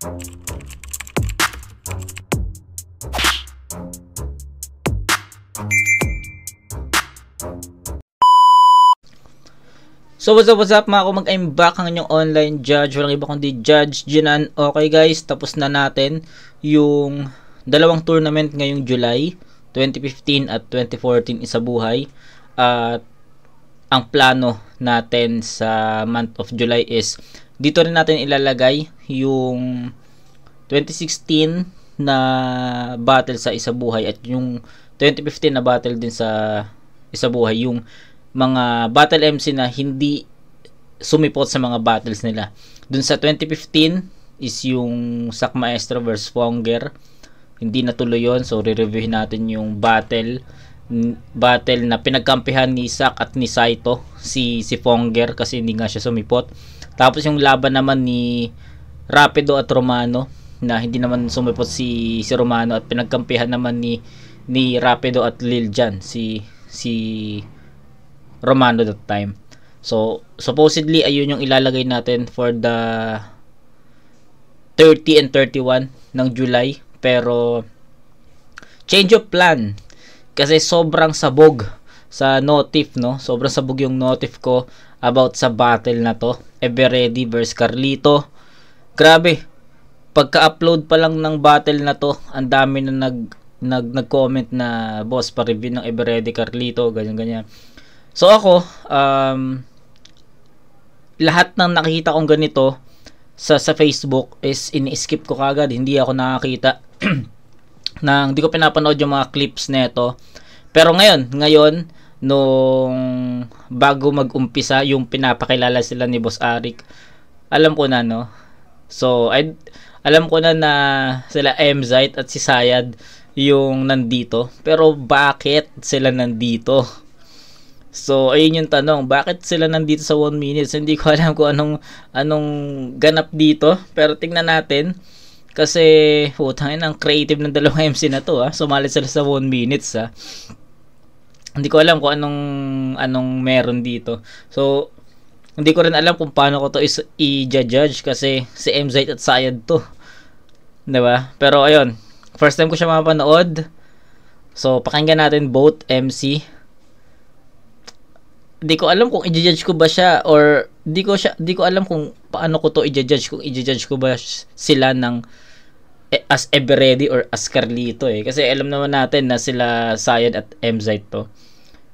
So what's up mga kumag, I'm back, ang inyong online judge. Walang iba kundi Judge Jinan. Okay guys, tapos na natin yung dalawang tournament ngayong July 2015 at 2014 isa buhay. At ang plano natin sa month of July is dito rin natin ilalagay yung 2016 na battle sa isa buhay at yung 2015 na battle din sa isa buhay, yung mga battle MC na hindi sumipot sa mga battles nila. Dun sa 2015 is yung Sak Maestro vs Fonger, hindi natuloy yun, so re-reviewin natin yung battle na pinagkampihan ni Sak at ni Saito, si Fonger, kasi hindi nga siya sumipot. Tapos yung laban naman ni Rapido at Romano, na hindi naman sumipot si Romano, at pinagkampihan naman ni Rapido at Lil Jan, si Romano that time. So supposedly ayun yung ilalagay natin for the 30 and 31 ng July, pero change of plan kasi sobrang sabog sa notif, no? Sobrang sabog yung notif ko about sa battle na to, Everready vs Carlito. Grabe, pagka-upload pa lang ng battle na to, ang dami na nag-comment na boss pa review ng Everready Carlito, ganyan. So ako, lahat ng nakikita kong ganito sa Facebook is ini-skip ko kagad. Hindi ako nakakita hindi ko pinapanood yung mga clips nito. Pero ngayon nung bago mag-umpisa yung pinapakilala sila ni Boss Arik, alam ko na, no. So alam ko na sila Mzite at si Sayad yung nandito. Pero bakit sila nandito? So ayun yung tanong, bakit sila nandito sa 1 minutes? Hindi ko alam kung anong ganap dito, pero tingnan natin. Kasi putangin, ang creative ng dalawang MC na to, sumali sila sa 1 minutes, Hindi ko alam kung anong meron dito. So hindi ko rin alam kung paano ko to i-judge, kasi si Mzite at Sayad to, 'di ba? Pero ayun, first time ko siya mapanood. So pakinggan natin both MC. Di ko alam kung i-judge ko ba siya, or di ko alam kung paano ko to i-judge, kung i-judge ko ba sila ng as Everready or as Carlito, kasi alam naman natin na sila Sayad at Mzite to.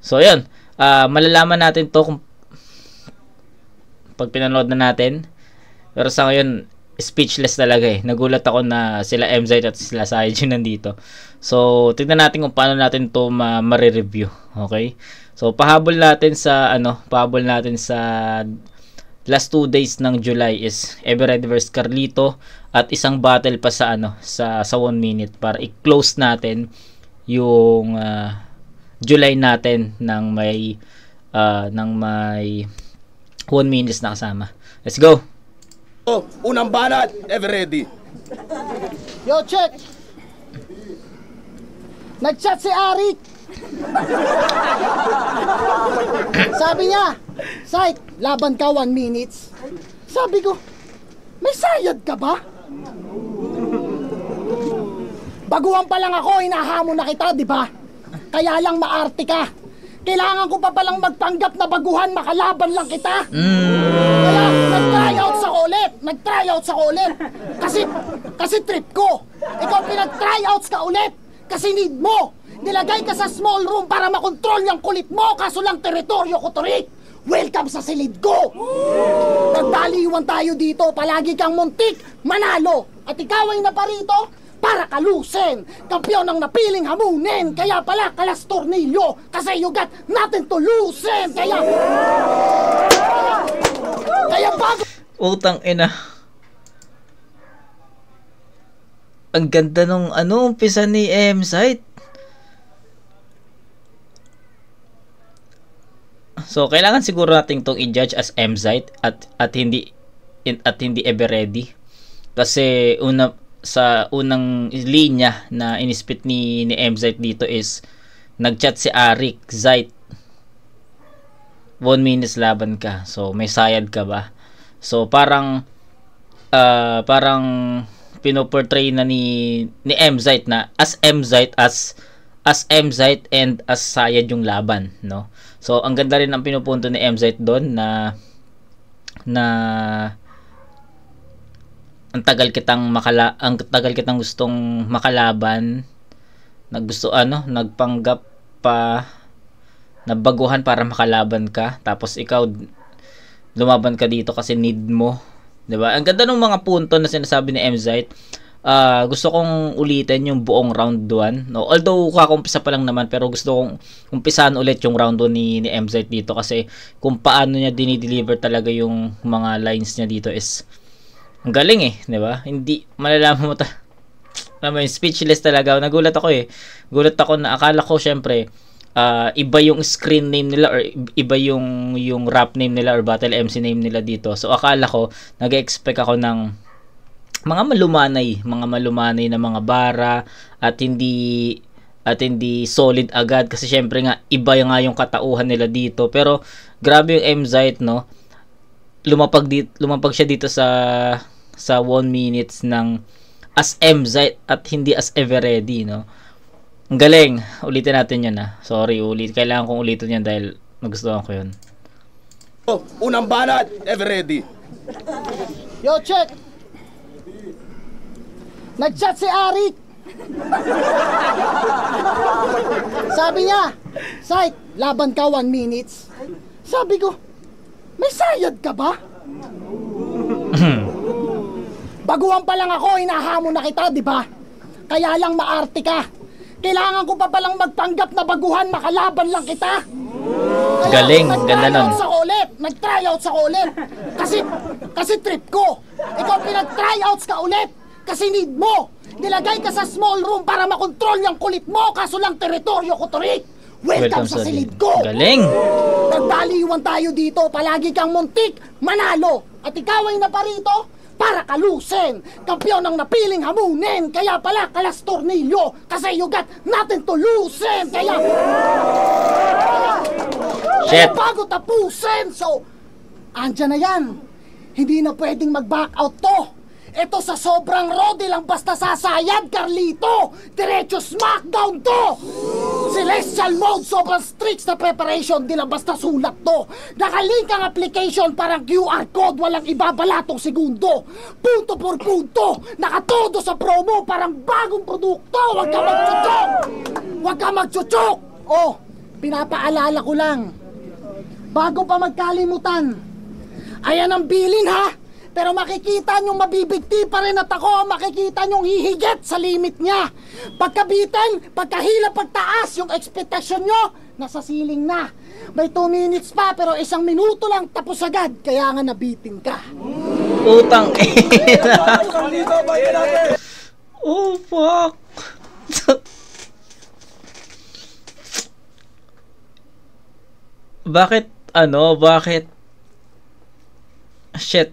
So yun, malalaman natin to kung pag pinanood na natin. Pero sa ngayon speechless talaga, nagulat ako na sila Mzite at sila Sayad yung nandito. So tingnan natin kung paano natin to ma-review. Okay, so pahabol natin sa last 2 days ng July is Everready vs Carlito, at isang battle pa sa sa 1 minute para i-close natin yung July natin ng may 1 minutes na kasama. Let's go. Unang banat, Everready. Yo, check. Nag-chat si Arik. Sabi niya, Sight, laban ka 1 minutes. Sabi ko, may sayad ka ba? Baguhan pa lang ako, hinahamon na kita, di ba? Kaya lang maarte ka. Kailangan ko pa palang magpanggap na baguhan, makalaban lang kita. Kaya nag-tryout sa ulit. Kasi trip ko. Ikaw pinag-tryouts ka ulit. Kasi need mo. Nilagay ka sa small room para makontrol yung kulit mo, kaso lang teritoryo ko to, Rick. Welcome sa silid ko. Nagdaliwan tayo dito, palagi kang muntik manalo. At ikaw ay naparito para kalusin. Kampiyon ang napiling hamunin. Kaya pala kalas tornilyo, kasi you got nothing to loosen. Kaya bago. Utang ina. Ang ganda nung umpisa ni Mzite. So kailangan siguro nating tong i-judge as Mzite at hindi Everready, kasi sa unang linya na inispit ni Mzite dito is nagchat si Arik, Zite, 1 minutes laban ka, so may sayad ka ba? So parang pinoportray na ni Mzite na as Mzite, as Mzite and as Sayad yung laban, no? So ang ganda rin ang pinupunto ni Mzite doon na ang tagal kitang gustong makalaban, nagpanggap pa na baguhan para makalaban ka, tapos ikaw lumaban ka dito kasi need mo, 'di ba? Ang ganda ng mga punto na sinasabi ni Mzite. Gusto kong ulitin yung buong round 1, no? Although kakumpisa pa lang naman, pero gusto kong umpisahan ulit yung round 1 ni Mzite dito kasi kung paano niya dinideliver talaga yung mga lines niya dito is ang galing eh, 'di ba? Hindi malalaman mo speechless talaga. Nagulat ako eh. Gulat ako na akala ko syempre iba yung screen name nila or iba yung rap name nila or battle MC name nila dito. So akala ko, nag-expect ako ng mga malumanay na mga bara at hindi solid agad kasi syempre nga iba nga yung katauhan nila dito. Pero grabe yung Mzite, no? Lumapag siya dito sa 1 minutes ng as Mzite at hindi as Everready, no? Ang galing. Ulitin natin yun, ha. Sorry, kailangan kong ulitin yan dahil nagustuhan ko yun. Unang banat, ever ready. Yo, check! Nag-chat si Arik! Sabi niya, Sight, laban ka 1 minutes. Sabi ko, may sayad ka ba? Baguhan pa lang ako, hinahamon na kita, di ba? Kaya lang maarte ka. Kailangan ko pa palang magpanggap na baguhan, makalaban lang kita. Kaya, galing, ganda nun. Nag-tryouts ako ulit. Kasi trip ko. Ikaw pinag-tryouts ka ulit. Kasi need mo. Nilagay ka sa small room para makontrol yung kulit mo. Kaso lang teritoryo ko to rin. Welcome sa silid ko. Galing. Nagdaliwan tayo dito. Palagi kang muntik, manalo. At ikaw ay naparito para kalusin, kampiyon ng napiling hamunin. Kaya pala kalas tornilyo, kasi you got nothing to loosen. Kaya bago tapusin. So, andyan na yan. Hindi na pwedeng mag-back out to. Ito sa sobrang rodi lang basta sasayad, Carlito. Diretso smackdown to. Celestial mode, sobrang strict na preparation. Di lang basta sulat to. Nakalink ang application, parang QR code. Walang ibabalatong segundo. Punto por punto. Nakatodo sa promo, parang bagong produkto. Huwag ka magchuchok. Huwag ka magchuchok. Oh, pinapaalala ko lang. Bago pa magkalimutan. Ayan ang bilin, ha? Pero makikita nyong mabibigti pa rin at ako makikita nyong hihigit sa limit niya. Pagkabitin, pagkahila, pagtaas, yung expectation nyo, nasa ceiling na. May 2 minutes pa pero 1 minuto lang tapos agad. Kaya nga nabitin ka. Utang oh, fuck. Bakit? Shit.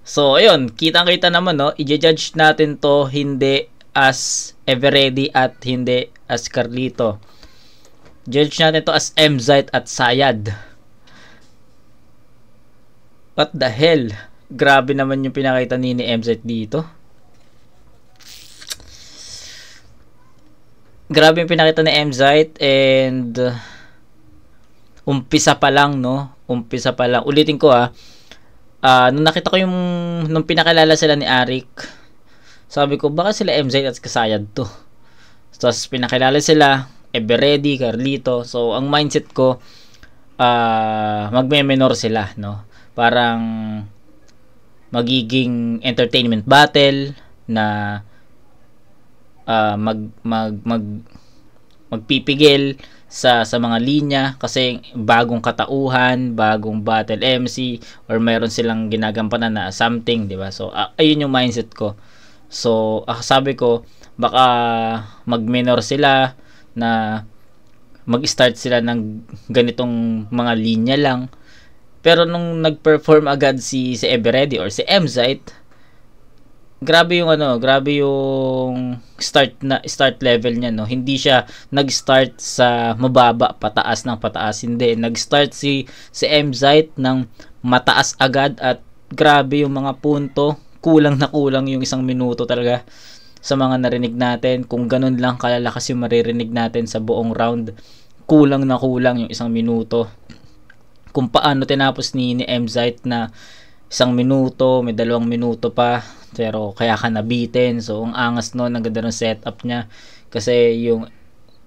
So, ayun, kitang-kita naman, no? I-judge natin to hindi as Everready at hindi as Carlito. Judge natin to as Mzite at Sayad. What the hell? Grabe naman yung pinakita ni Mzite dito. Grabe yung pinakita ni Mzite and umpisa pa lang, no? Umpisa pa lang. Ulitin ko, nung nakita ko nung pinakilala sila ni Arik, sabi ko baka sila Mzite at Sayad to. Tapos pinakilala sila Everready, Carlito. So ang mindset ko magme-menor sila, no? Parang magiging entertainment battle na magpipigil sa mga linya kasi bagong katauhan, bagong battle MC or mayroon silang ginagampanan na something, 'di ba? So ayun yung mindset ko. So sabi ko baka mag-minor sila na mag-start sila ng ganitong mga linya lang. Pero nung nag-perform agad si Everready or si Mzite, grabe yung start level niya, no. Hindi siya nag-start sa mababa, pataas ng pataas, hindi. Nag-start si Mzite ng mataas agad at grabe yung mga punto, kulang na kulang yung 1 minuto talaga sa mga narinig natin. Kung ganun lang kalalakas yung maririnig natin sa buong round, kulang na kulang yung 1 minuto. Kung paano tinapos ni Emzite na 1 minuto, may 2 minuto pa, pero kaya ka nabitin. So ang angas nun, ang ganda ng setup niya, kasi yung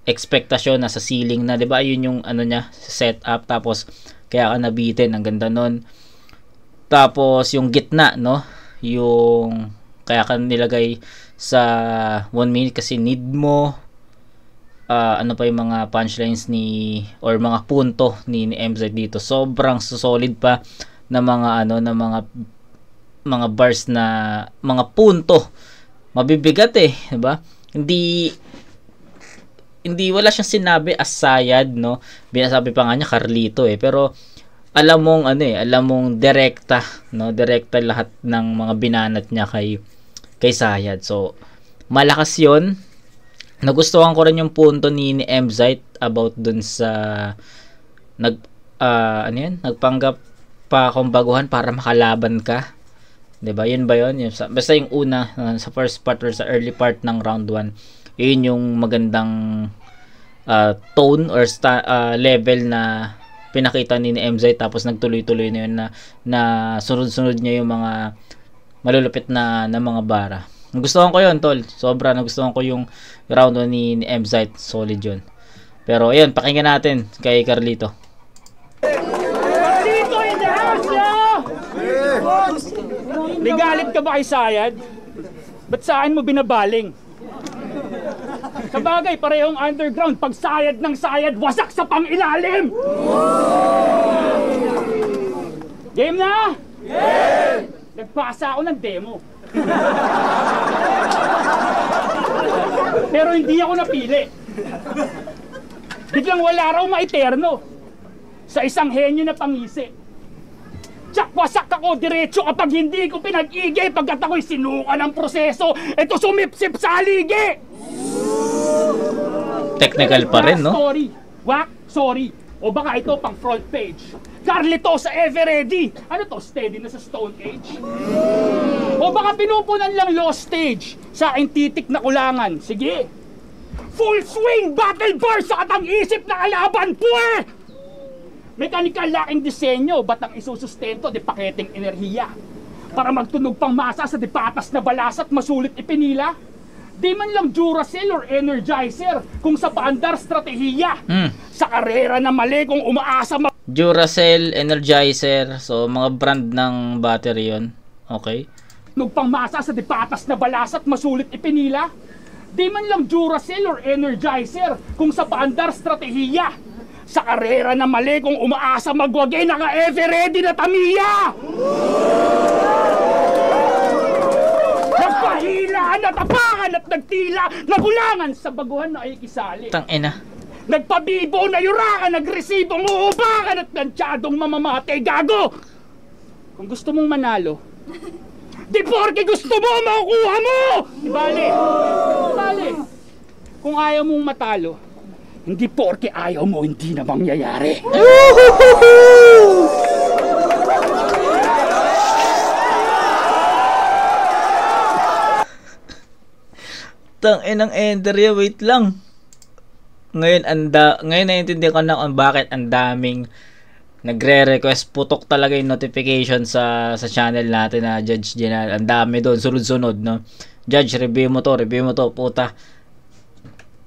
expectation nasa ceiling na, 'di ba? Yun yung ano niya, setup, tapos kaya ka nabitin, ang ganda nun. Tapos yung gitna, no, yung kaya ka nilagay sa 1 minute kasi need mo ano pa yung mga punchlines ni or mga punto ni MZ dito. Sobrang solid pa na mga ano, na mga bars, na mga punto. Mabibigat eh, 'di ba? Hindi wala siyang sinabi as Sayad, no. Binasabi pa nga niya Carlito eh, pero alam mong ano eh, alam mong direkta, no, direkta lahat ng mga binanat niya kay Sayad. So malakas 'yon. Nagustuhan ko rin yung punto ni Emzite about dun sa nagpanggap pa akong baguhan para makalaban ka. 'Di ba? Yun ba 'yon? Basta yung una sa first part or sa early part ng round 1. Yun yung magandang tone or level na pinakita ni Emzite, tapos nagtuloy-tuloy na yun na sunod-sunod niya yung mga malulupit na mga bara. Nagustuhan ko yun, tol. Sobra nagustuhan ko yung round 1 ni Emzite. Solid yun. Pero ayun, pakinggan natin kay Carlito. Carlito in the house, yo! May galit ka ba kay Sayad? Ba't saan mo binabaling? Sa bagay, parehong underground. Pag sayad ng sayad, wasak sa pangilalim! Game na? Game! Nagpasa ako ng demo. Pero hindi ako napili. Biglang wala raw ma-eterno sa isang henyo na pangisi. Tsak, wasak ako diretso kapag hindi ko pinag-igay pagkat ako'y sinuka ng proseso. Ito sumipsip sa aligi! Technical pa rin, no? Sorry. O baka ito pang front page. Carlito sa Ever Ready. Ano to? Steady na sa Stone Age? O baka pinupunan lang lost stage sa aking titik na kulangan. Sige. Full swing battle bar sa katang isip na kalaban po eh! Mechanical laking disenyo, ba't ang isusustento di paketeng enerhiya? Para magtunog pang masa sa di patas na balas at masulit ipinila? Di man lang Duracell or Energizer kung sa paandar strategiya. Sa karera na mali kung umaasa Duracell, Energizer, so mga brand ng battery yon. Okay. Tunog pang masa sa di patas na balas at masulit ipinila? Di man lang Duracell or Energizer kung sa paandar strategiya. Sa karera na mali kung umaasa magwagay, naka-Ever Ready na Tamiya! Nagpahila, natapakan at nagtila, nagulangan sa baguhan na ay kisali. Tangina. Nagpabibo na yurakan, nagresibong uupakan at nantsyadong mamamatay, gago! Kung gusto mong manalo, di porke gusto mo, makukuha mo! Ibali! Kung ayaw mong matalo, hindi porke ayaw mo, hindi na mangyayari. Tangin ng ender ya, wait lang. Ngayon naiintindihan ko na kung bakit ang daming nagre-request. Putok talaga yung notification sa channel natin na Judge General. Ang dami doon, sunod-sunod, no? Judge, review mo to, puta.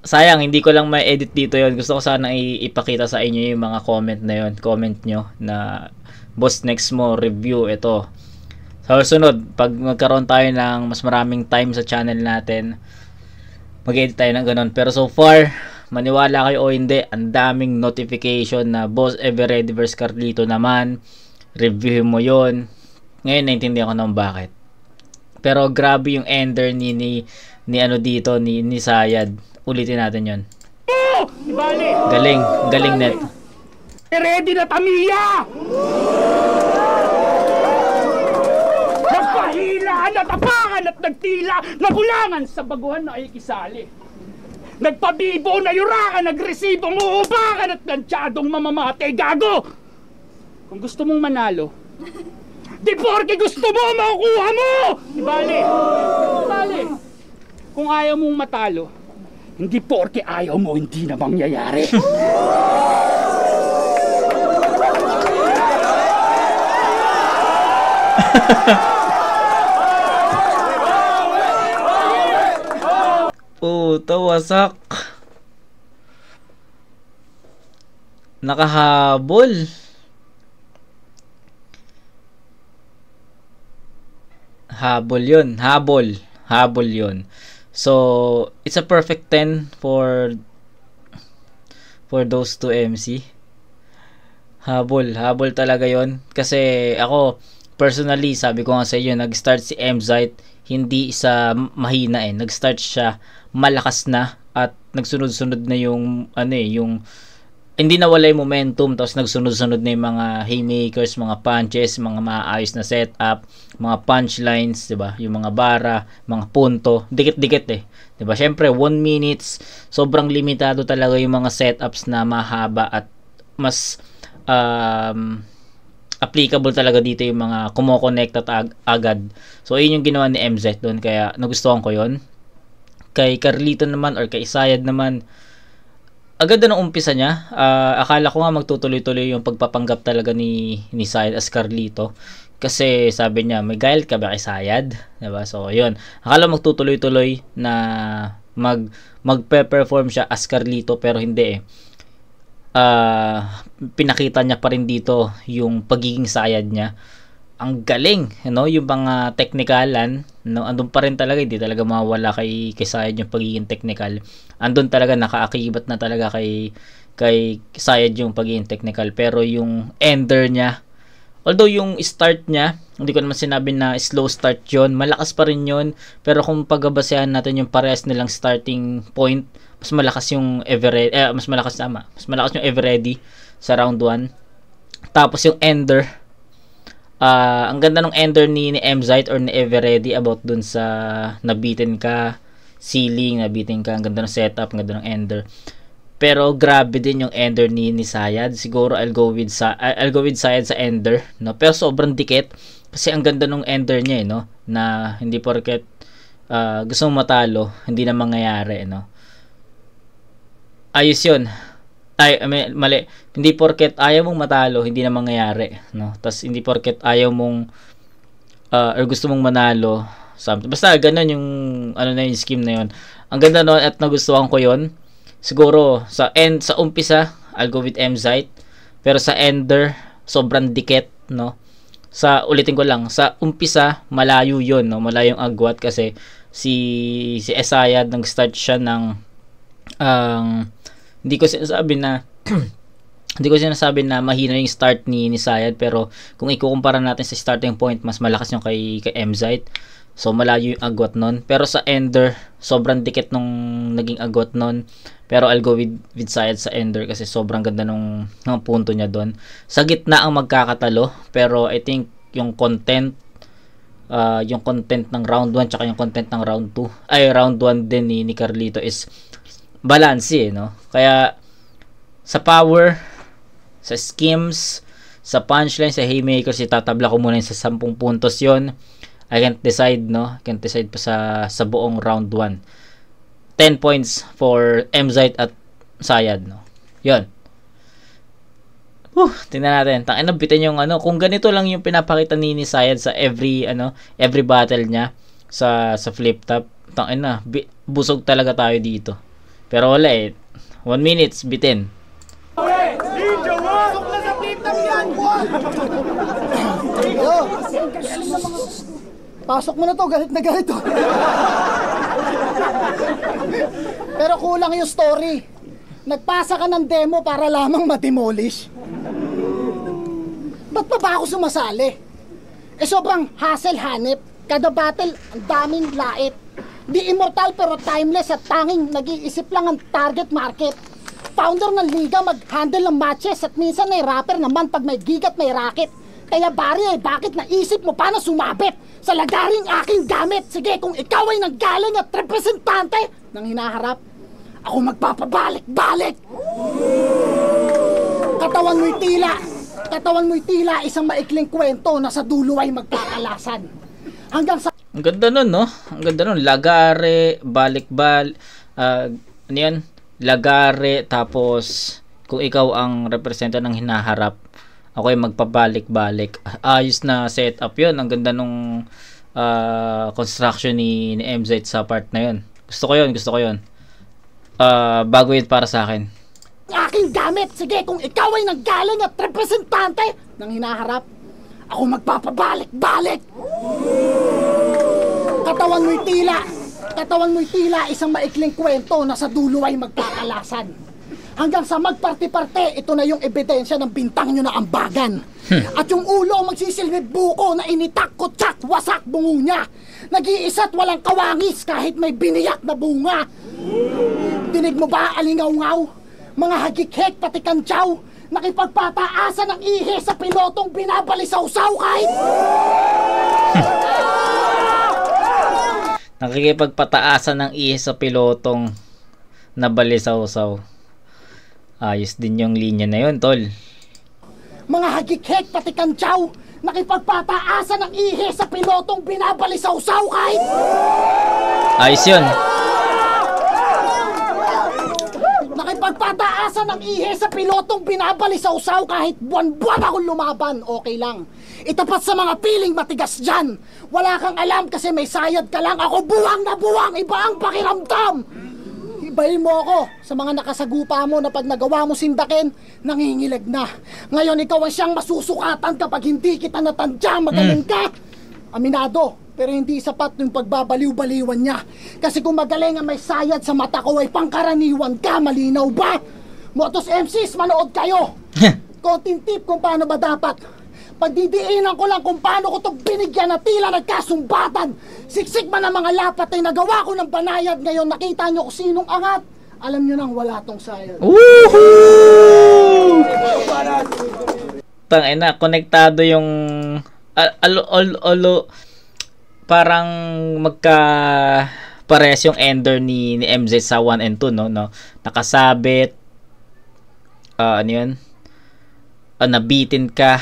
Sayang, hindi ko lang ma-edit dito yon. Gusto ko sana ipakita sa inyo yung mga comment na yon. Comment nyo na boss, next mo, review ito. Sa sunod, pag magkaroon tayo ng mas maraming time sa channel natin, mag-edit tayo ng ganun. Pero so far, maniwala kayo o hindi, ang daming notification na Boss Ever Ready vs Carlito naman. Review mo yon. Ngayon, naintindihan ko naman bakit. Pero grabe yung ender ni Sayad. Ulitin natin yon. Galing net. Ready na Tamiya! Nagpahila, natapakan at nagtila, nagulangan sa baguhan na ay kisali. Nagpabibo na yurakan, nagresibong uupakan at nantsyadong mamamatay, gago! Kung gusto mong manalo, Di porke gusto mo, makukuha mo! Di bale. Di bale. Kung ayaw mong matalo, hindi porke ayaw mo, hindi na mangyayari. Puta, wasak. Nakahabol. Habol yun. Habol yun. So, it's a perfect 10 for those two MC. Habol talaga yon. Kasi ako, personally, sabi ko nga sa inyo, nag-start si Emzite, hindi sa mahina nag-start siya malakas na at nagsunod-sunod na yung yung hindi nawala yung momentum, tapos nagsunod-sunod na yung mga haymakers, mga punches, mga maayos na setup, mga punchlines, 'di ba? Yung mga bara, mga punto, dikit-dikit 'di ba? Syempre 1 minutes, sobrang limitado talaga yung mga setups na mahaba at mas applicable talaga dito yung mga kumo-connect at agad. So yun yung ginawa ni MZ doon, kaya nagustuhan ko yun. Kay Carlito naman or kay Sayad naman, agad na ng umpisa niya. Akala ko nga magtutuloy-tuloy yung pagpapanggap talaga ni Sayad as Carlito. Kasi sabi niya, may gail ka ba kay Sayad? Diba? So yun, akala magtutuloy-tuloy na magpe-perform siya as Carlito, pero hindi pinakita niya pa rin dito yung pagiging Sayad niya. Ang galing, yung mga technikalan, andun pa rin talaga, hindi talaga mawala kay Sayad yung pagiging technical. Andun talaga, nakaakibat na talaga kay Sayad yung pagiging technical. Pero yung ender niya, although yung start niya, hindi ko naman sinabi na slow start yon, malakas pa rin yon. Pero kung pagbabasehan natin yung parehas nilang starting point, mas malakas yung mas malakas yung Everready sa round 1. Tapos yung ender, ang ganda ng ender ni Emzite or ni Everready about dun sa nabitin ka ceiling, nabitin ka, ang ganda ng setup, ang ganda ng ender. Pero grabe din yung ender ni Sayad. Siguro I'll go with Sayad sa ender, no? Pero sobrang dikit kasi ang ganda ng ender niya, no? Na hindi porket gusto mong matalo, hindi na mangyayari, no? Ayos yun. Mali. Hindi porket ayaw mong matalo, hindi na mangyayari, no? Tas hindi porket ayaw mong or gusto mong manalo, something. Basta ganun yung yung scheme na yun. Ang ganda noon at nagustuhan ko yun. Siguro sa umpisa, I'll go with Emzite. Pero sa ender, sobrang dikit, no? Ulitin ko lang, sa umpisa, malayo yun, no? Malayong agwat kasi si Sayad nag-start siya ng hindi ko sinasabi na mahina yung start ni Sayad, pero kung ikukumpara natin sa starting point, mas malakas yung kay Emzite. So malayo yung agwat nun. Pero sa ender, sobrang dikit nung naging agwat nun. Pero I'll go with Sayad sa ender kasi sobrang ganda nung punto niya doon. Sa gitna ang magkakatalo, pero I think yung content ng round 1 tsaka yung content ng round 2 round 1 din ni Carlito is balance, no? Kaya sa power, sa schemes, sa punchline, sa haymakers, itatabla ko muna yung sa 10 puntos yon. I can't decide, no? I can't decide pa sa buong round 1. 10 points for Emzite at Sayad, no? Yon. Tingnan natin. Tangina, bitin yung kung ganito lang yung pinapakita ni Sayad sa every battle niya sa flip top. Tangina, busog talaga tayo dito. Pero wala 1 minutes, bitin. Pasok mo na to, galit na galit to. Pero kulang yung story. Nagpasa ka ng demo para lamang ma-demolish. Ba't pa ba ako sumasali? Sobrang hassle hanip. Kada battle, ang daming lait. Di immortal pero timeless at tanging nag-iisip lang ang target market. Founder ng liga mag-handle ng matches at minsan ay rapper naman pag may gig at may racket. Kaya bari bakit naisip mo paano sumabit sa lagaring aking gamit? Sige, kung ikaw ay nanggaling at representante ng hinaharap, ako magpapabalik-balik. Katawan mo'y tila, Katawan mo'y tila isang maikling kwento na sa dulo ay magkakalasan. Hanggang sa... Ang ganda nun, no? Ang ganda nun. Lagare, ano yan? Lagare, tapos kung ikaw ang representa ng hinaharap, ako ay magpabalik-balik. Ayos na setup yun. Ang ganda nung construction ni MZ sa part na yun. Gusto ko yun. Bago yun para sa akin. Aking gamit. Sige, kung ikaw ay nanggaling at representante ng hinaharap, ako magpapabalik-balik. Katawan mo'y tila isang maikling kwento na sa dulo ay magkakalasan. Hanggang sa magparti-parte, ito na yung ebidensya ng bintang nyo na ambagan. At yung ulo magsisilbid buko na initak, kutsak, wasak bungo niya. Nag-iisa't walang kawangis kahit may biniyak na bunga. Dinig mo ba, alingaw-ngaw? Mga hagik-hek pati kantsaw, nakipagpataasan ng ihe sa pilotong binabalisaw-saw kahit... Nakikipagpataasan ng ihe sa pilotong nabalisaw-saw. Ayos din yung linya na yun, tol. Mga hagik-hek pati kantsaw, nakipagpataasan ng ihe sa pilotong binabalisaw-saw kahit... Ayos yun. Nakipagpataasan ng ihe sa pilotong binabalisaw-saw kahit buwan-buwan akong lumaban, okay lang. Itapat sa mga piling matigas dyan. Wala kang alam kasi may sayad ka lang. Ako buwang na buwang, iba ang pakiramdam. Ibahin mo ako sa mga nakasagupa mo na pag nagawa mo sindakin, nangingilag na. Ngayon ikaw ang siyang masusukatan kapag hindi kita natandya, magaling ka. Aminado, pero hindi sapat yung pagbabaliw-baliwan niya. Kasi kung magaling ang may sayad sa mata ko ay pangkaraniwan ka, malinaw ba? Motos MCs, manood kayo. Konting tip kung paano ba dapat. Pagdidiinan ko lang kung paano ko ito binigyan na tila nagkasumbatan. Siksik man ang mga lapat ay nagawa ko ng banayad. Ngayon nakita nyo kung sinong angat. Alam nyo nang wala tong sayad. Woohoo! Tangina, konektado yung parang magka pares yung ender ni MZ sa 1 and 2, no? Nakasabit. Ano yun? Nabitin ka,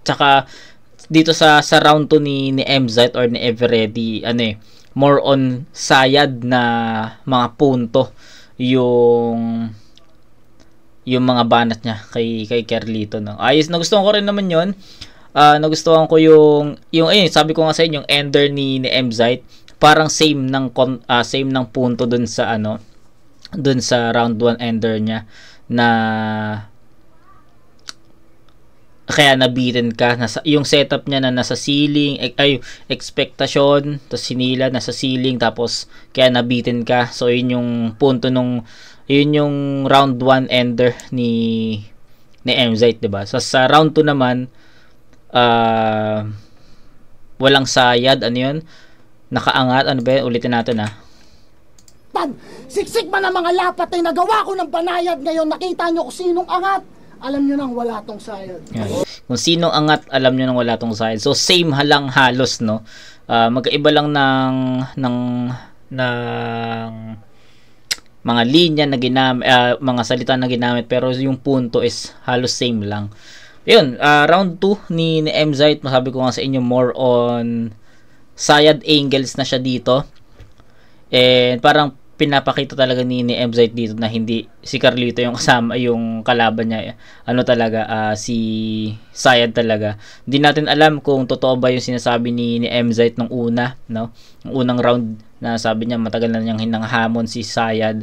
tsaka dito sa round 2 ni MZ or ni Everready, more on sayad na mga punto yung mga banat niya kay Carlito, no. Ayos, nagustuhan ko rin naman yon. Nagustuhan ko yung sabi ko nga sa inyo, yung ender ni MZ, parang same ng punto dun sa dun sa round 1 ender niya na kaya nabitin ka, yung setup niya na nasa ceiling, expectation, tapos sinila nasa ceiling, tapos kaya nabitin ka. So yun yung punto yun yung round 1 ender ni MZ, diba? So sa round 2 naman, walang sayad, yun? Nakaangat, ano ba yun? Ulitin natin, Siksik man ang mga lapat ay nagawa ko ng banayad. Ngayon nakita nyo kung sinong angat. Alam nyo nang wala tong sayad. Kung sinong angat, alam nyo nang wala tong sayad. So same halang halos, no. Magkaiba lang ng mga linya na ginamit, mga salita na ginamit, pero yung punto is halos same lang. Yun, round 2 ni MZ, masabi ko nga sa inyo, more on sayad angles na siya dito. And parang pinapakita talaga ni MZ dito na hindi si Carlito yung kasama, yung kalaban niya, si sayad talaga. Hindi natin alam kung totoo ba yung sinasabi ni MZ nung una, no? Nung unang round na sabi niya matagal na niyang hinanghamon si sayad,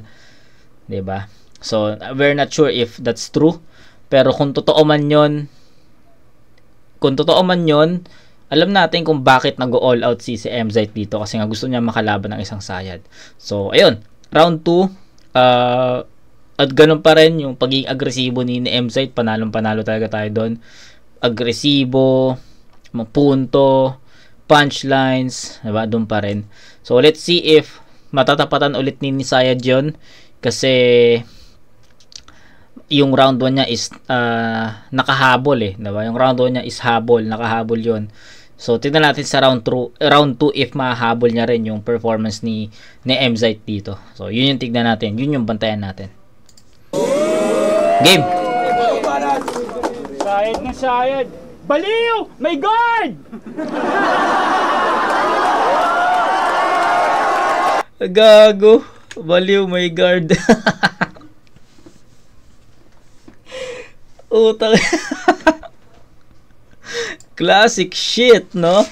'di ba? So we're not sure if that's true, pero kung totoo man yon, alam natin kung bakit nag-all out si MZ dito, kasi nga gusto niya makalaban ng isang sayad. So, ayun, round 2, at ganun pa rin yung pagiging agresibo ni MZ, panalong-panalo talaga tayo doon. Agresibo, punto, punchlines, diba? Doon pa rin. So, let's see if matatapatan ulit ni Sayad yun, kasi yung round 1 niya is nakahabol, diba? Yung round 1 niya is nakahabol yun. So, tignan natin sa round 2 if mahahabol niya rin yung performance ni MZ dito. So, yun yung tignan natin. Yun yung bantayan natin. Game! Sayad na sayad. Baliw! May guard! Gago. Baliw, may guard. Utang. Classic shit, no?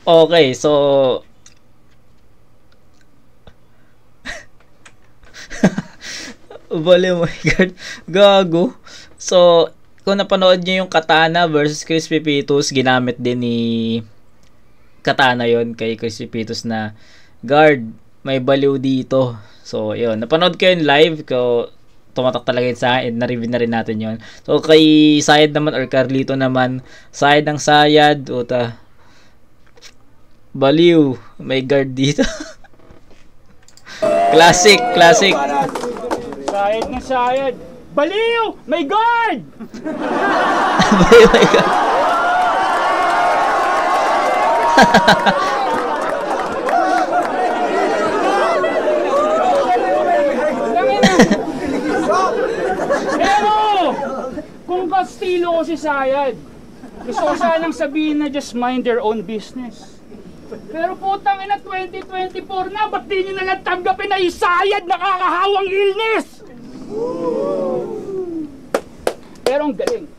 Okay, so baliw, my god. Gago. So, kung napanood nyo yung Katana versus Crispy Pitos, ginamit din ni Katana yon kay Crispy Pitos na guard, may baliw dito. So, yun. Napanood ko yun live. Ko tumatak talaga yun sa akin. Na-review na rin natin yun. So, kay Sayad naman or Carlito naman, Sayad ng Sayad. Uta. Baliw. May guard dito. Classic. Sayad na sayad. Baliw! May guard! Baliw, may guard. Pero, kung kastilo ko si Sayad, gusto ko sanang sabihin na just mind their own business. Pero putang ina, 2024 na, ba't di nyo nalang tanggapin na Sayad nakakahawang illness? Pero ang galing.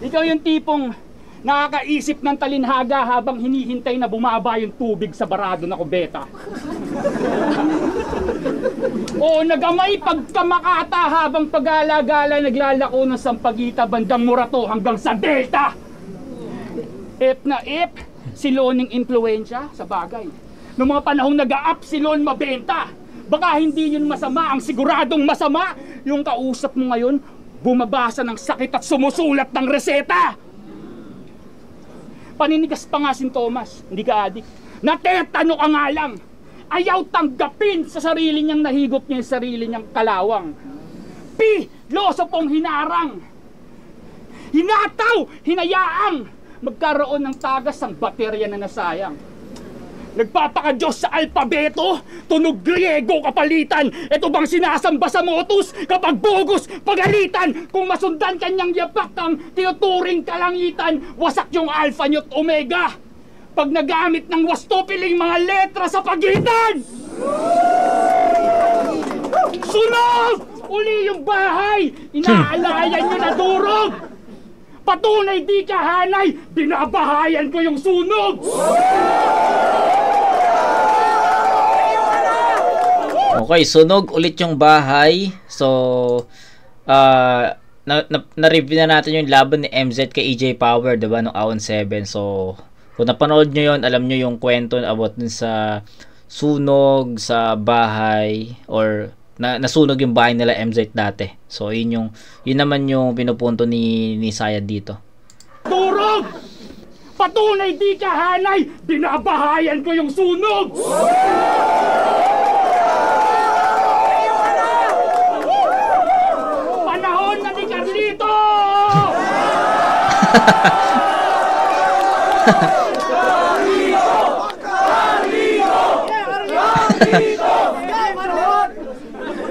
Ikaw yung tipong nakakaisip ng talinhaga habang hinihintay na bumaba yung tubig sa barado na kubeta. O nagamay pagkamakata habang pag-alagala naglalako ng Sampaguita bandang Morato hanggang sa Delta. Si Loning impluensya sa bagay. Noong mga panahong nag-a-up si Lon mabenta. Baka hindi yun masama, ang siguradong masama yung kausap mo ngayon bumabasa ng sakit at sumusulat ng reseta. Paninigas pa nga si Thomas, hindi ka adik. Natetano ka nga lang. Ayaw tanggapin sa sarili niyang nahigop niya yung sarili niyang kalawang. Loso pong hinarang. Hinataw, hinayaang magkaroon ng tagas ang baterya na nasayang. Nagpapakadiyos sa alpabeto, tunog Griego kapalitan. Ito bang sinasamba sa motus kapag bugos pagalitan? Kung masundan kanyang yapak ang tinuturing kalangitan, wasak yung alpha nyo't omega. Pag nagamit ng wasto piling mga letra sa pagitan. Sunog! Uli yung bahay, inaalayan nyo na durog. Patunay di kahanay, binabahayan ko yung sunog. Okay, sunog ulit yung bahay. So, na-review na natin yung laban ni MZ kay EJ Power, diba, noong Aon 7. So, kung napanood nyo yun, alam nyo yung kwento about dun sa sunog sa bahay or nasunog yung bahay nila MZ dati. So, yun naman yung pinupunto ni Sayad dito. Turog! Patunay di kahanay, binabahayan ko yung sunog. Panahon na ni Carlito!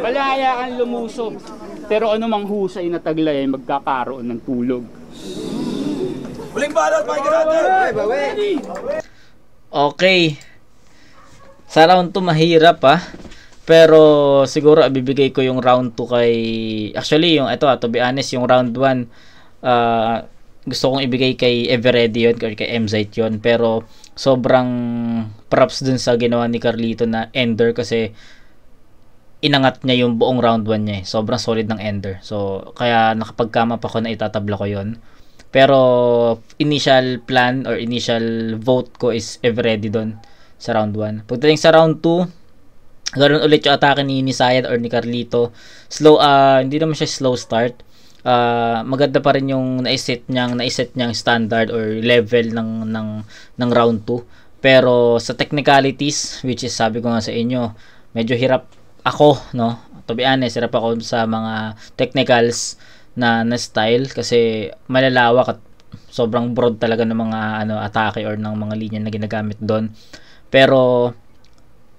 Malaya kang lumusob, pero anumang husay na taglay ay magkakaroon ng tulog. Huling balot, mga grader! Okay. Sa round 2 mahirap pero siguro ibibigay ko yung round 2 kay... Actually, yung ito to be honest, yung round 1 gusto kong ibigay kay Everready yun, kay MZ yun. Pero sobrang props dun sa ginawa ni Carlito na ender kasi inangat niya yung buong round 1 niya. Sobrang solid ng ender. So, kaya nakapagkama pa ko na itatabla ko yun. Pero initial plan or initial vote ko is Everready doon sa round 1. Pagdating sa round 2, ganoon ulit yung atake ni Sayad or ni Carlito. Slow, hindi naman siya slow start. Maganda pa rin yung naiset niyang standard or level ng round 2. Pero sa technicalities, which is sabi ko nga sa inyo, medyo hirap ako, no? To be honest, hirap ako sa mga technicals na style kasi malalawak at sobrang broad talaga ng mga atake or ng mga linya na ginagamit doon. Pero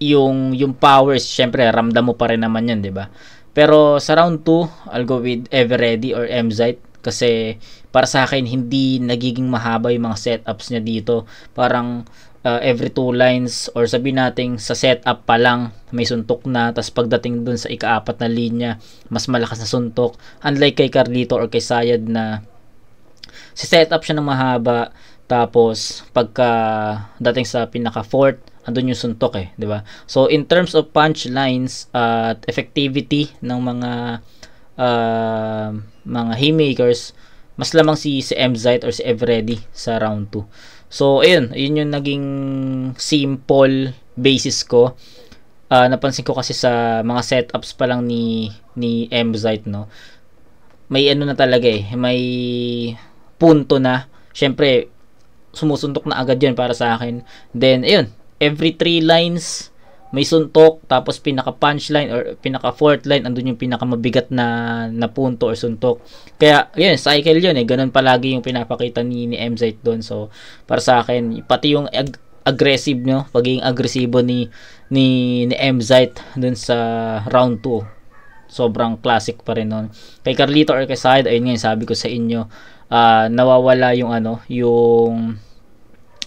yung powers, syempre ramdam mo pa rin naman 'yun, 'di ba? Pero sa round 2, I'll go with Everready or Emzite kasi para sa akin hindi nagiging mahaba yung mga setups niya dito. Parang every 2 lines or sabihin natin sa setup pa lang may suntok na, tas pagdating dun sa ika-4 na linya mas malakas na suntok, unlike kay Carlito or kay Sayad na si setup siya ng mahaba, tapos pagka dating sa pinaka 4th andun yung suntok di ba? So in terms of punchlines at effectivity ng mga haymakers, mas lamang si Emzite or si Everready sa round 2. So ayun yung naging simple basis ko. Napansin ko kasi sa mga setups pa lang ni Emzite, no, may ano na talaga may punto na, syempre sumusuntok na agad yan para sa akin. Then ayun, every 3 lines may suntok, tapos pinaka punchline or pinaka 4th line andun yung pinaka mabigat na punto or suntok. Kaya yun, cycle yun ganun palagi yung pinapakita ni Emzite doon. So para sa akin, pati yung aggressive, no, pagiging agresibo ni Emzite doon sa round 2, sobrang classic pa rin nun. Kay Carlito or kay Sayad, ayun nga yung sabi ko sa inyo, nawawala yung yung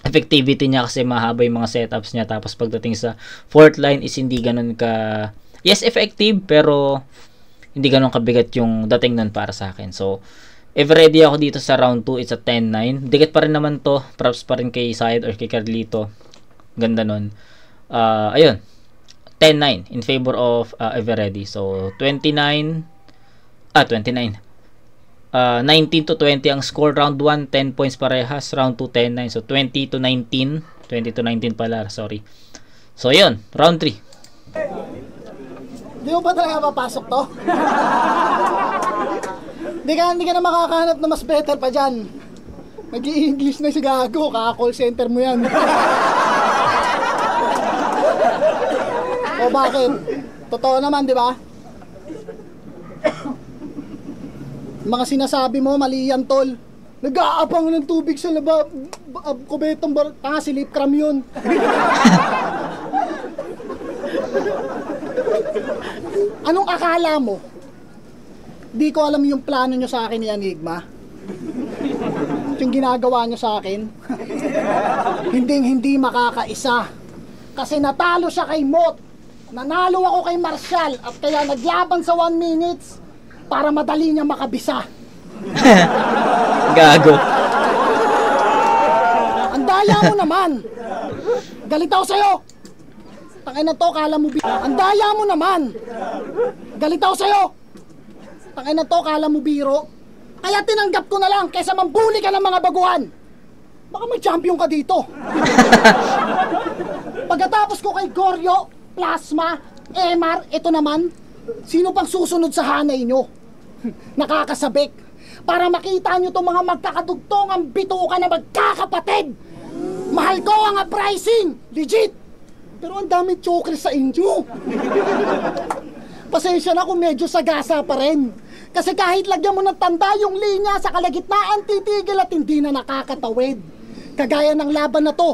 effectivity niya kasi mahaba yung mga setups niya, tapos pagdating sa 4th line is hindi ganun ka, yes, effective, pero hindi ganun kabigat yung dating nun para sa akin. So Everready ako dito sa round 2, it's a 10-9. Dikit pa rin naman to, props pa rin kay Sayad or kay Carlito, ganda nun. Ayun, 10-9 in favor of Everready. So 19 to 20 ang score. Round 1 10 points parehas, round 2 10-9. So 20 to 19 pala, sorry. So yun, round 3. Di mo ba talaga mapasok to? Hindi ka na makakahanap na mas better pa dyan. Mag-i-English na si gago, kaka-call center mo yan. O bakit? Totoo naman, di ba? Mga sinasabi mo, mali yan, tol. Nag-aabang ng tubig sa kubetong si lip cram yun. Anong akala mo? Di ko alam yung plano nyo sa akin ni Enigma. Yung ginagawa nyo sa akin. Hindi makakaisa. Kasi natalo siya kay Mot. Nanalo ako kay Marshall. At kaya naglaban sa 1 minutes para madali niya makabisa. Gago. Ang daya mo naman. Galit ako sa'yo. Tangin na to, kala mo Ang daya mo naman. Galit ako sa'yo. Tangin na to, kala mo biro. Kaya tinanggap ko na lang kaysa mambuli ka ng mga baguhan. Baka may champion ka dito. Pagkatapos ko kay Goryo, Plasma, Emar, ito naman, sino pang susunod sa hanay nyo? Nakakasabik. Para makita nyo itong mga magkakadugtong ang bituka na magkakapatid. Mahal ko ang pricing, legit. Pero ang dami chokres sa inyo. Pasensya na kung medyo sagasa pa rin. Kasi kahit lagyan mo ng tanda yung linya sa kalagitnaan, titigil at hindi na nakakatawid. Kagaya ng laban na to,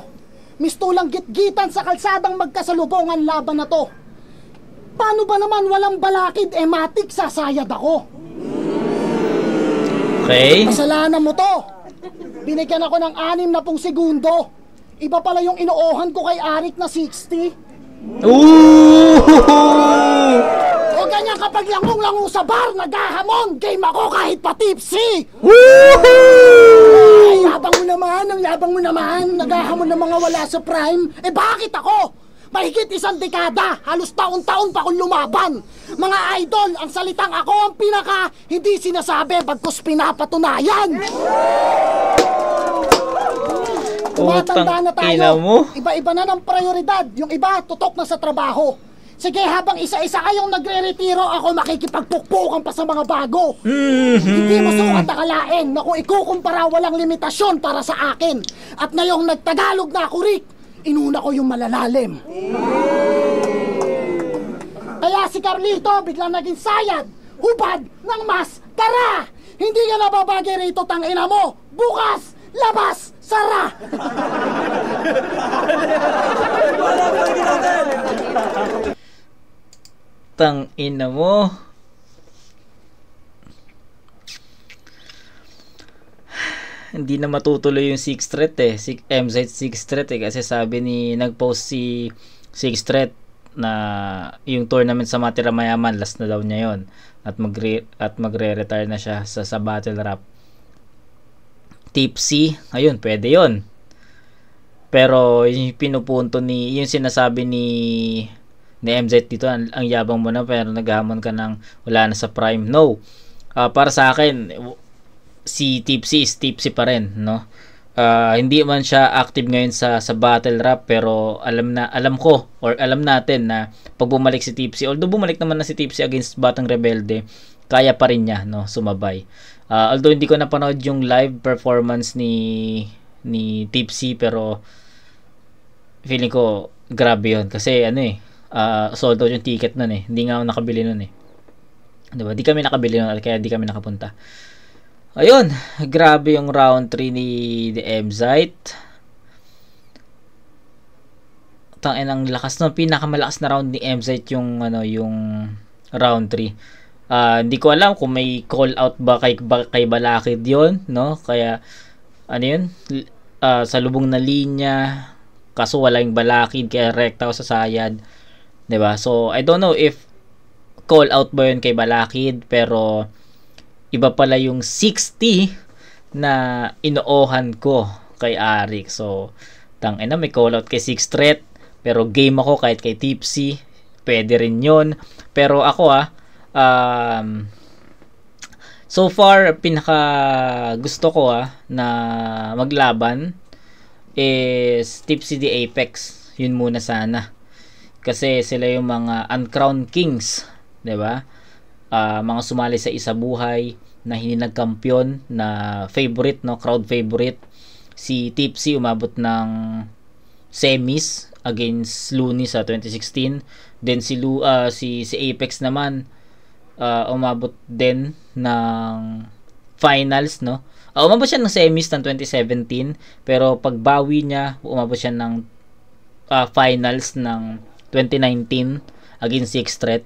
mistulang gitgitan sa kalsadang magkasalubong ang laban na to. Paano ba naman walang balakid, matik sasayad ako? Okay. Kasalanan mo to. Binigyan ako ng 60 segundo. Iba pala yung inoohan ko kay Arik na 60. Ooh! O ganyan kapag langong-lango sa bar, naghahamon, game ako kahit pa tipsy. Ay, yabang mo naman, naghahamon ng mga wala sa prime. Bakit ako? Mahigit 1 dekada, halos taon-taon pa akong lumaban. Mga idol, ang salitang ako ang pinaka hindi sinasabi, bagkus pinapatunayan. Tumatanda na tayo, iba-iba na ng prioridad. Yung iba, tutok na sa trabaho. Sige, habang isa-isa kayong nagre-retiro, ako makikipagpukpukan pa sa mga bago. Hindi mo sukat akalain na kung ikukumpara walang limitasyon para sa akin. At ngayong nagtagalog na ako, Rick, inuna ko yung malalalim. Kaya si Carlito biglang naging sayad, hubad ng maskara. Hindi ka nababagay rito, tangina mo. Bukas, labas, sara. Tangina mo. hindi na matutuloy yung 6th threat eh. MZ 6th threat eh. Kasi sabi ni, nag-post si 6th threat na yung tournament sa Matira Mayaman, last na daw niya yon. At magre-retire na siya sa battle rap. Tipsy, ayun, pwede yon. Pero yung pinupunto yung sinasabi ni MZ dito, ang yabang mo na pero naghamon ka ng wala na sa prime. No. Para sa akin, si Tipsy is Tipsy pa rin, no? Hindi man siya active ngayon sa battle rap, pero alam ko or alam natin na pag bumalik si Tipsy, although bumalik naman na si Tipsy against Batang Rebelde, kaya pa rin niya, no, sumabay. Although hindi ko napanood yung live performance ni Tipsy, pero feeling ko grabe yun kasi sold out yung ticket nun eh. Hindi nga ako nakabili nun eh. Diba? Di kami nakabili nun kaya di kami nakapunta. Ayun, grabe yung round 3 ni The Emzite. Tangin ang lakas no, pinakamalakas na round ni Emzite yung round 3. Hindi ko alam kung may call out ba kay Balakid 'yon, no? Kaya sa lubong na linya, kaso wala yung Balakid kaya rekta sa sayad. 'Di ba? So I don't know if call out ba 'yon kay Balakid, pero iba pala yung 60 na inoohan ko kay Arik. So, may call out kay 6th threat. Pero game ako kahit kay Tipsy. Pwede rin yun. Pero ako so far, pinaka gusto ko na maglaban is Tipsy the Apex. Yun muna sana. Kasi sila yung mga uncrowned kings. 'Di ba? Mga sumali sa isa buhay na hindi nagkampiyon na favorite, no, crowd favorite. Si Tipsy umabot ng semis against Looney sa 2016. Then si Apex naman umabot din ng finals, no. Umabot siya ng semis ng 2017, pero pagbawi niya umabot siya ng finals ng 2019 against 6th threat.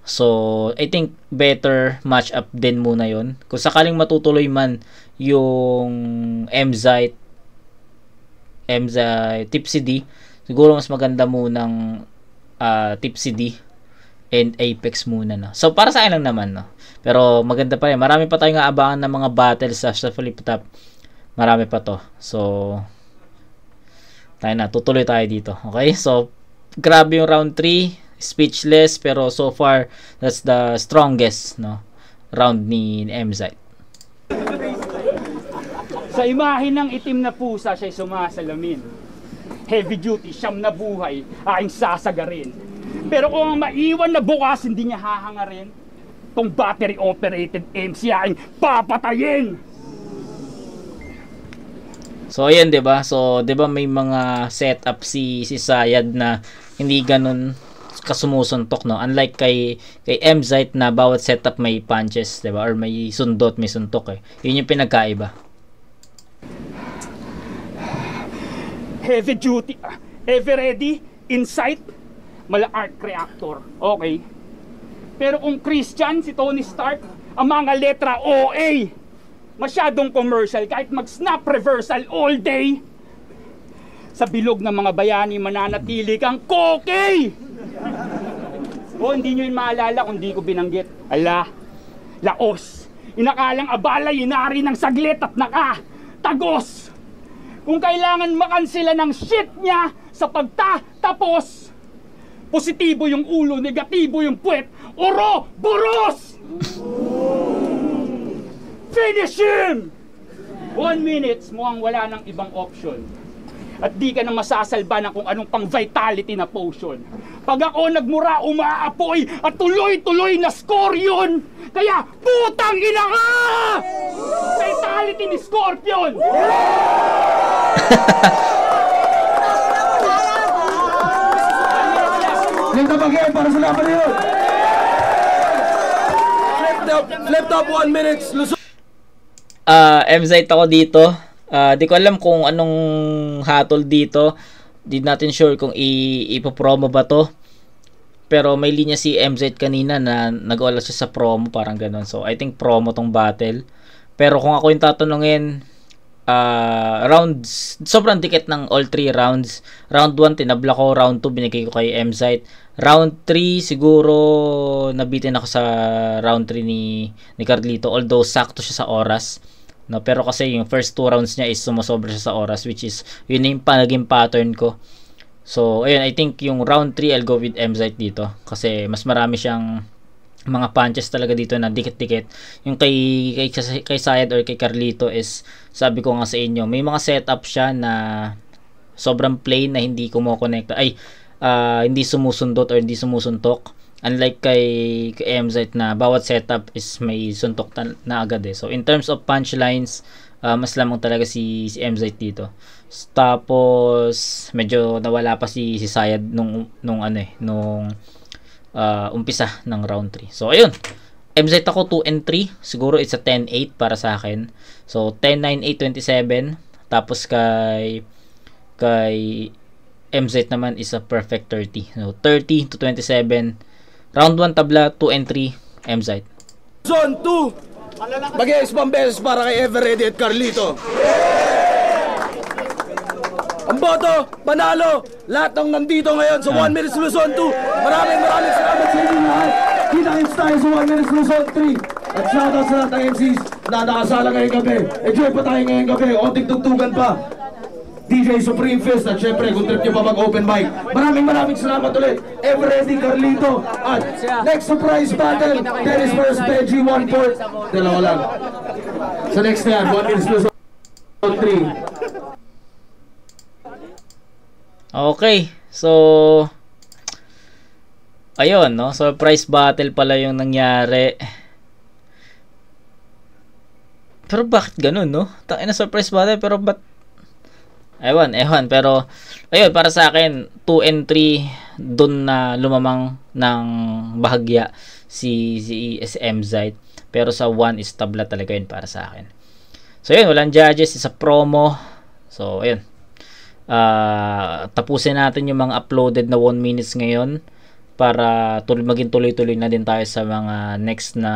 So, I think better match up din muna yon. Kung sakaling matutuloy man yung Emzite Tipsy D, siguro mas maganda munang Tipsy D and Apex muna, no. So, para sa akin lang naman, no. Pero maganda pa rin. Marami pa tayong aabangan ng mga battles sa Flip Top. Marami pa to. So, tutuloy tayo dito. Okay? So, grabe yung round 3. Speechless, pero so far that's the strongest, no, round ni Emzite. Sa imahe ng itim na pusa siya'y sumasalamin. Heavy duty, siyam na buhay, aking sasagarin. Pero kung ang maiwan na bukas, hindi niya hahangarin, tong battery operated MC aking papatayin. So ayan, 'di ba? So 'di ba may mga setup si Sayad na hindi ganun kasumusuntok, no, unlike kay Emzite na bawat setup may punches, 'di ba, or may sundot, may suntok yun yung pinagkaiba. Heavy duty, ever ready, insight, mala arc reactor, okay. Pero kung Christian, si Tony Stark, ang mga letra OA, masyadong commercial, kahit mag-snap reversal all day, sa bilog ng mga bayani mananatili kang kokey. Hindi nyo yun maalala kung di ko binanggit. Laos. Inakalang abala, inari ng saglit at tagos. Kung kailangan makansila ng shit niya sa pagtatapos, positibo yung ulo, negatibo yung puwet, oro, buros! Finish him! 1 minute, mukhang wala ng ibang option. At di ka na masasalba ng kung anong pang vitality na potion. Pag ako nagmura, umaapoy at tuloy-tuloy na score yun. Kaya putang ina ka! Vitality ni Scorpion! Lift up again para sa laban na yun. Flip top 1 minute. Emzite ako dito. Di ko alam kung anong hatol dito. Di natin sure kung ipopromo ba to. Pero may linya si Emzite kanina na nag-all siya sa promo, parang ganun. So I think promo tong battle. Pero kung ako yung tatanungin, rounds, sobrang dikit ng all 3 rounds. Round 1 tinabla ko, round 2 binigay ko kay M-Site. Round 3 siguro nabitin ako sa round 3 ni Carlito, although sakto siya sa oras. No, pero kasi yung first 2 rounds niya is sumosobra siya sa oras, which is yun yung naging pattern ko. So, ayun, I think yung round 3 I'll go with M-Site dito kasi mas marami siyang mga punches talaga dito na dikit-dikit. Yung kay Sayed or kay Carlito is, sabi ko nga sa inyo, may mga setup siya na sobrang plain na hindi kumokonekta, hindi sumusundot or hindi sumusuntok. Unlike kay M-Site na bawat setup is may suntok na agad eh. So, in terms of punchlines, mas lamang talaga si M-Site dito. Tapos medyo nawala pa si Sayed nung umpisa ng round 3. So ayun, M-Site ako 2 and 3. Siguro it's a 10-8 para sa akin. So 10-9, 8-27. Tapos kay M-Site naman is a perfect 30. So 30-27. Round 1 tabla, 2 and 3 M-Site. Zone 2. Mag-iis pang beses para kay Everready at Carlito. Ang boto, panalo, lahat ng nandito ngayon sa 1 Minutes Luzon 2. Maraming salamat sa inyo lahat. Kita-kits tayo sa 1 Minutes Luzon 3. At shoutout sa lahat ng MCs na nakasala ngayong gabi. Enjoy pa tayo ngayong gabi. Onting tugtugan pa. DJ Supreme Fist at syempre kung trip nyo pa mag-open mic. Maraming salamat ulit. Everready, Carlito. At next surprise battle, Dennis vs. Benji, 1 port. Dalawa lang. Sa next na yan, 1 Minutes Luzon 3. Okay, so ayun, no? Surprise battle pala yung nangyari. Pero bakit ganun, no? Tangina surprise battle, pero ewan, pero ayun, para sa akin 2 and 3 doon na lumamang ng bahagya si M-Site. Pero sa 1 is tabla talaga yun para sa akin. So yun, walang judges, isa promo. So ayun, tapusin natin yung mga uploaded na 1 minutes ngayon para maging tuloy-tuloy na din tayo sa mga next na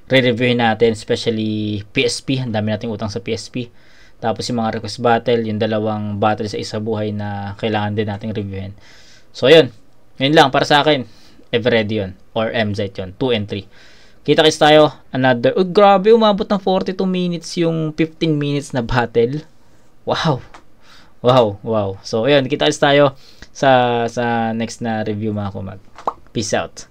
re-reviewin natin, especially PSP. Ang dami nating utang sa PSP. Tapos yung mga request battle, yung dalawang battle sa isa buhay na kailangan din nating reviewin. So yun lang para sa akin. Everready yun or M-Site yun, 2 and 3. Kita-kits tayo another. Grabe, umabot ng 42 minutes yung 15 minutes na battle. Wow. So, ayun, kita-kits tayo sa next na review mga kumag. Peace out.